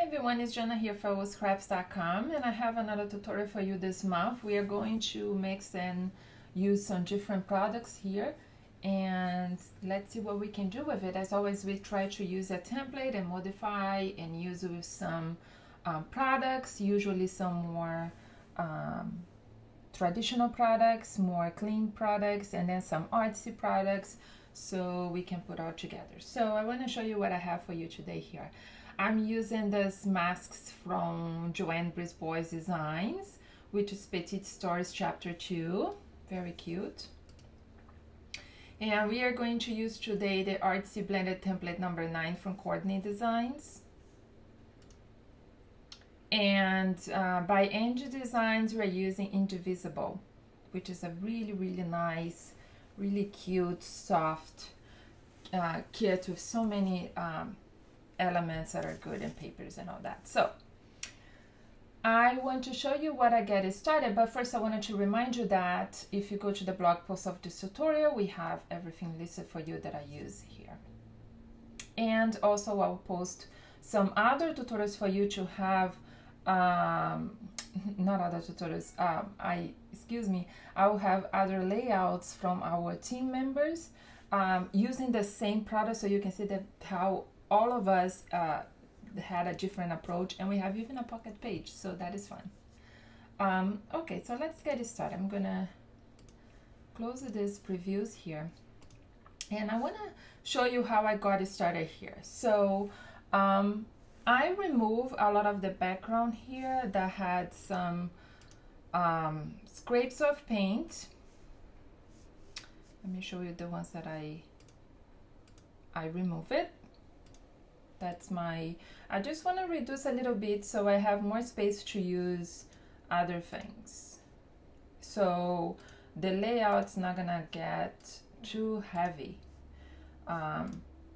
everyone, it's Jana here for scraps.com, and I have another tutorial for you this month. We are going to mix and use some different products here, and let's see what we can do with it. As always, we try to use a template and modify and use it with some products, usually some more traditional products, more clean products, and then some artsy products, so we can put all together. So I want to show you what I have for you today here. I'm using these masks from Joanne Brisbois Designs, which is Petite Stories Chapter 2. Very cute. And we are going to use today the Artsy Blended Template number 9 from Coordinate Designs. And by Angie Designs, we're using Indivisible, which is a really, really nice, really cute, soft kit with so many elements that are good in papers and all that. So I want to show you what I get started, but first I wanted to remind you that if you go to the blog post of this tutorial, we have everything listed for you that I use here. And also I'll post some other tutorials for you to have, not other tutorials, I'll have other layouts from our team members using the same product, so you can see that how all of us had a different approach, and we have even a pocket page, so that is fun. Okay, so let's get started. I'm gonna close this previews here, and I want to show you how I got started here. So I remove a lot of the background here that had some scrapes of paint. Let me show you the ones that I remove it. That's I just want to reduce a little bit so I have more space to use other things. So the layout's not gonna get too heavy.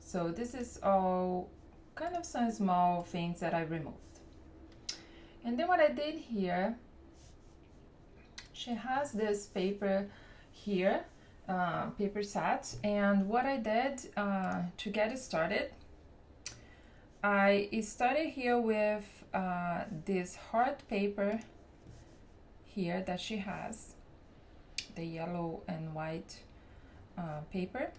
So this is all kind of some small things that I removed. And then what I did here, she has this paper here, paper set, and what I did to get it started, I started here with this hard paper here that she has, the yellow and white paper,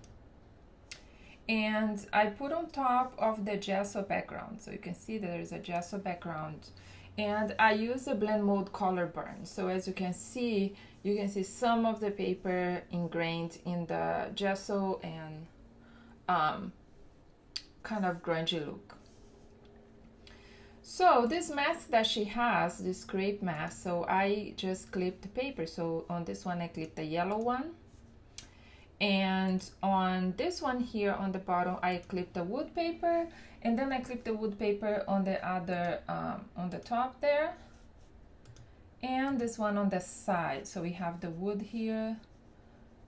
and I put on top of the gesso background, so you can see that there's a gesso background, and I use the blend mode color burn. So as you can see some of the paper ingrained in the gesso and kind of grungy look. So this mask that she has, this crepe mask, so I just clipped the paper. So on this one I clipped the yellow one, and on this one here on the bottom I clipped the wood paper, and then I clipped the wood paper on the other on the top there, and this one on the side. So we have the wood here,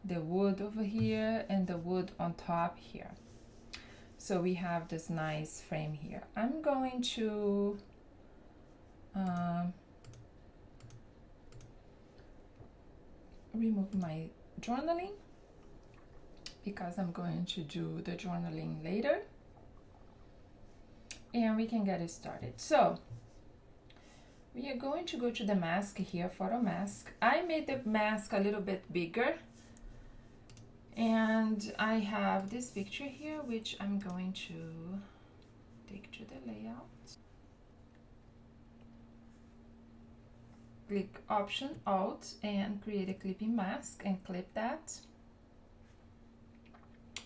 the wood over here, and the wood on top here. So we have this nice frame here. I'm going to remove my journaling because I'm going to do the journaling later, and we can get it started. So we are going to go to the mask here, photo mask. I made the mask a little bit bigger, and I have this picture here, which I'm going to take to the layout. Click Option Alt and create a clipping mask and clip that.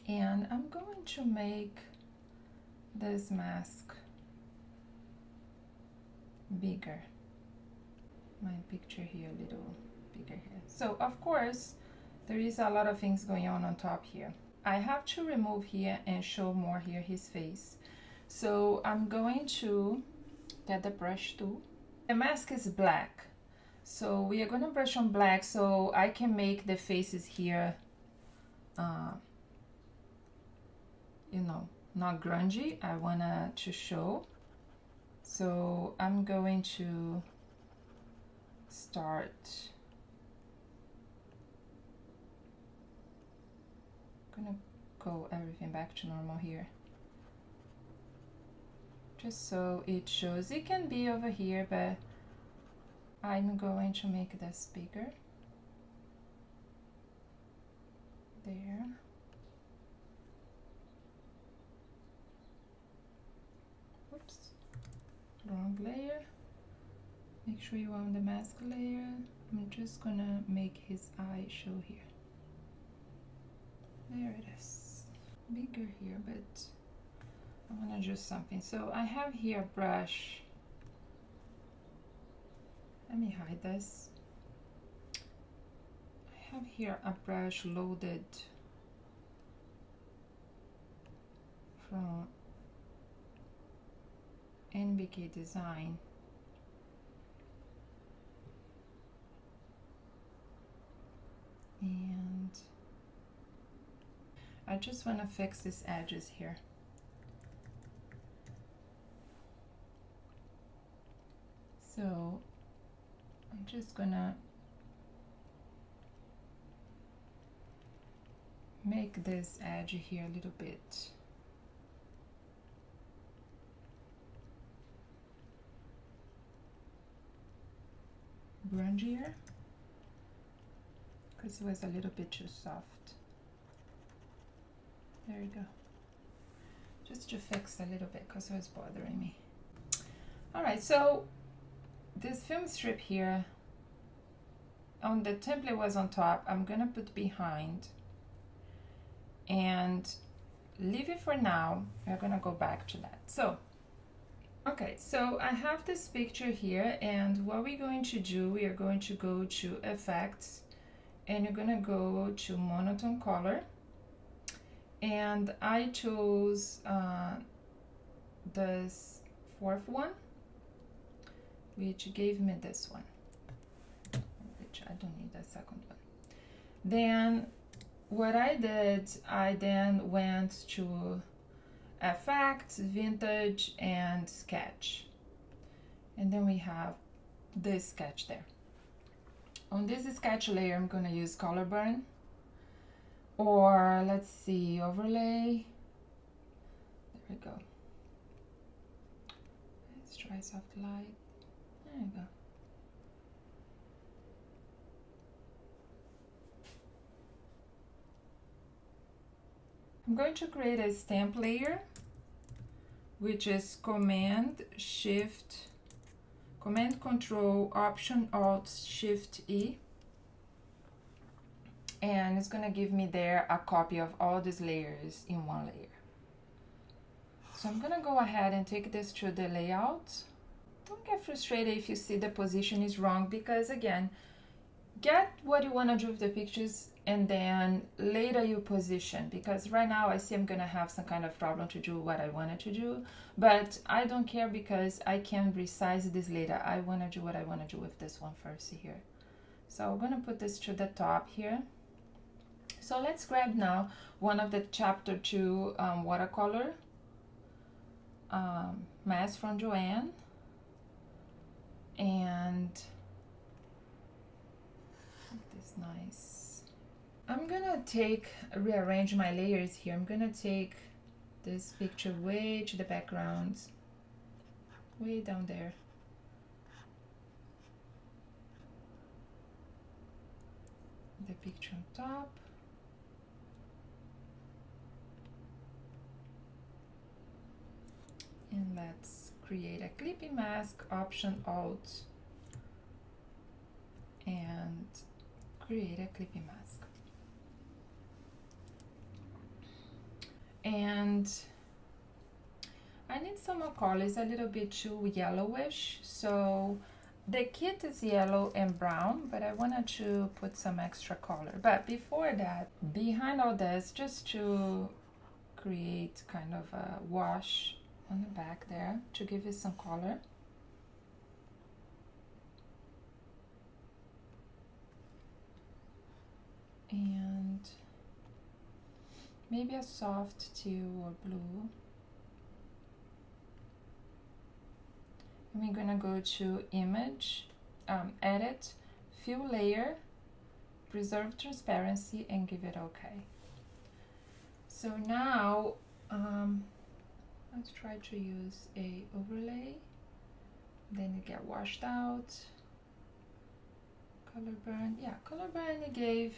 And I'm going to make this mask bigger. My picture here a little bigger here. So of course, there is a lot of things going on top here. I have to remove here and show more here his face. So I'm going to get the brush tool. The mask is black, so we are going to brush on black so I can make the faces here, you know, not grungy. I want to show. So I'm going to start. Gonna go everything back to normal here. just so it shows. It can be over here, but I'm going to make this bigger. There. Oops, wrong layer. Make sure you are on the mask layer. I'm just gonna make his eye show here. There it is. Bigger here, but I want to do something. So I have here a brush. Let me hide this. I have here a brush loaded from NBK Design. And I just want to fix these edges here. So I'm just gonna make this edge here a little bit grungier, because it was a little bit too soft. There you go. Just to fix a little bit because it was bothering me. Alright, so this film strip here, on the template was on top, I'm gonna put behind and leave it for now. We're gonna go back to that. So, okay, so I have this picture here, and what we're going to do, we are going to go to Effects, and you're gonna go to Monotone Color. And I chose this fourth one, which gave me this one, which I don't need the second one. Then what I did, I then went to Effects, Vintage, and Sketch. And then we have this sketch there. On this sketch layer, I'm gonna use Color Burn. Or let's see, overlay. There we go. Let's try soft light. There you go. I'm going to create a stamp layer, which is Command Control Option Alt Shift E. And it's gonna give me there a copy of all these layers in one layer. So I'm gonna go ahead and take this to the layout. Don't get frustrated if you see the position is wrong, because again, get what you wanna do with the pictures and then later you position, because right now I see I'm gonna have some kind of problem to do what I wanted to do, but I don't care because I can resize this later. I wanna do what I wanna do with this one first here. So I'm gonna put this to the top here. So let's grab now one of the chapter 2 watercolor mask from Joanne, and this nice. I'm gonna rearrange my layers here. I'm gonna take this picture way to the background, way down there. The picture on top. And let's create a clipping mask, Option Alt, and create a clipping mask. And I need some more colors, a little bit too yellowish. So the kit is yellow and brown, but I wanted to put some extra color. But before that, behind all this, just to create kind of a wash on the back there to give it some color. And maybe a soft teal or blue. And we're gonna go to Image, Edit, Fill Layer, Preserve Transparency, and give it OK. So now Let's try to use a overlay. Then it get washed out. Color burn, yeah, color burn it gave.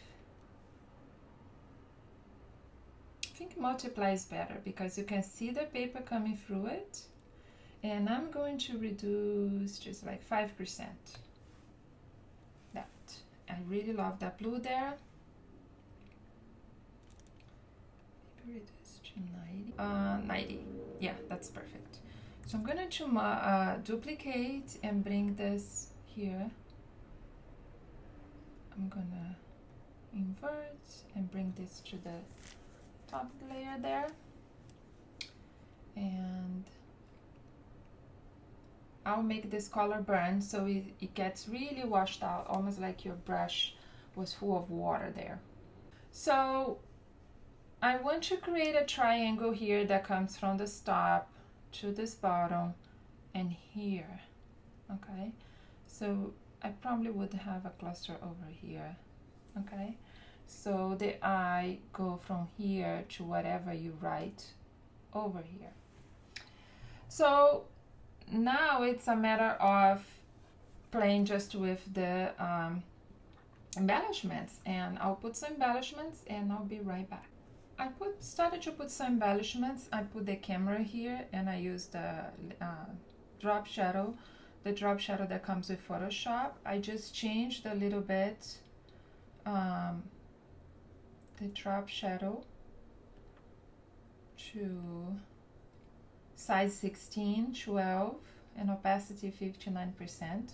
I think multiplies better because you can see the paper coming through it. And I'm going to reduce just like 5%. That. I really love that blue there. Maybe reduce to 90. 90. Yeah, that's perfect. So I'm going to duplicate and bring this here. I'm going to invert and bring this to the top layer there. And I'll make this color burn so it gets really washed out, almost like your brush was full of water there. So I want to create a triangle here that comes from this top to this bottom and here, okay? So I probably would have a cluster over here, okay? So the eye go from here to whatever you write over here. So now it's a matter of playing just with the embellishments, and I'll put some embellishments and I'll be right back. I started to put some embellishments. I put the camera here and I used the drop shadow, the drop shadow that comes with Photoshop. I just changed a little bit the drop shadow to size 16, 12, and opacity 59%.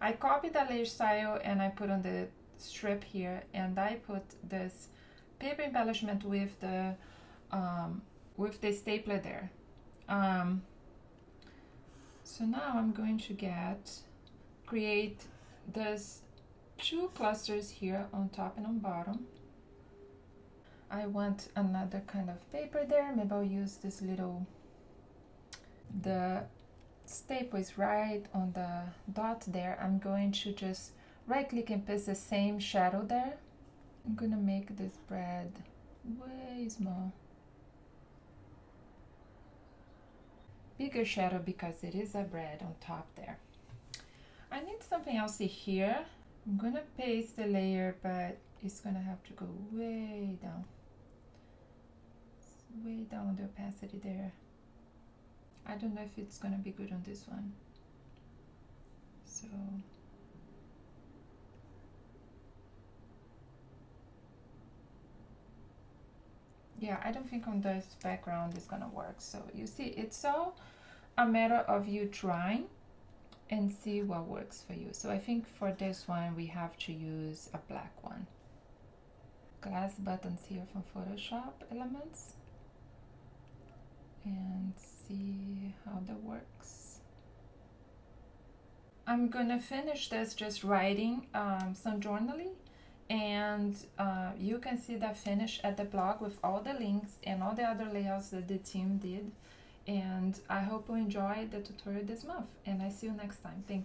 I copied the layer style and I put on the strip here, and I put this paper embellishment with the stapler there. So now I'm going to create this 2 clusters here on top and on bottom. I want another kind of paper there. Maybe I'll use this little, the staple is right on the dot there. I'm going to just right click and paste the same shadow there. I'm gonna make this bread way small. Bigger shadow because it is a bread on top there. I need something else here. I'm gonna paste the layer, but it's gonna have to go way down. Way down the opacity there. I don't know if it's gonna be good on this one. So yeah, I don't think on this background is gonna work. So you see, it's all a matter of you trying and see what works for you. So I think for this one we have to use a black one. Glass buttons here from Photoshop Elements, and see how that works. I'm gonna finish this just writing some journaling, and you can see that finish at the blog with all the links and all the other layouts that the team did. And I hope you enjoyed the tutorial this month, and I see you next time. Thank you.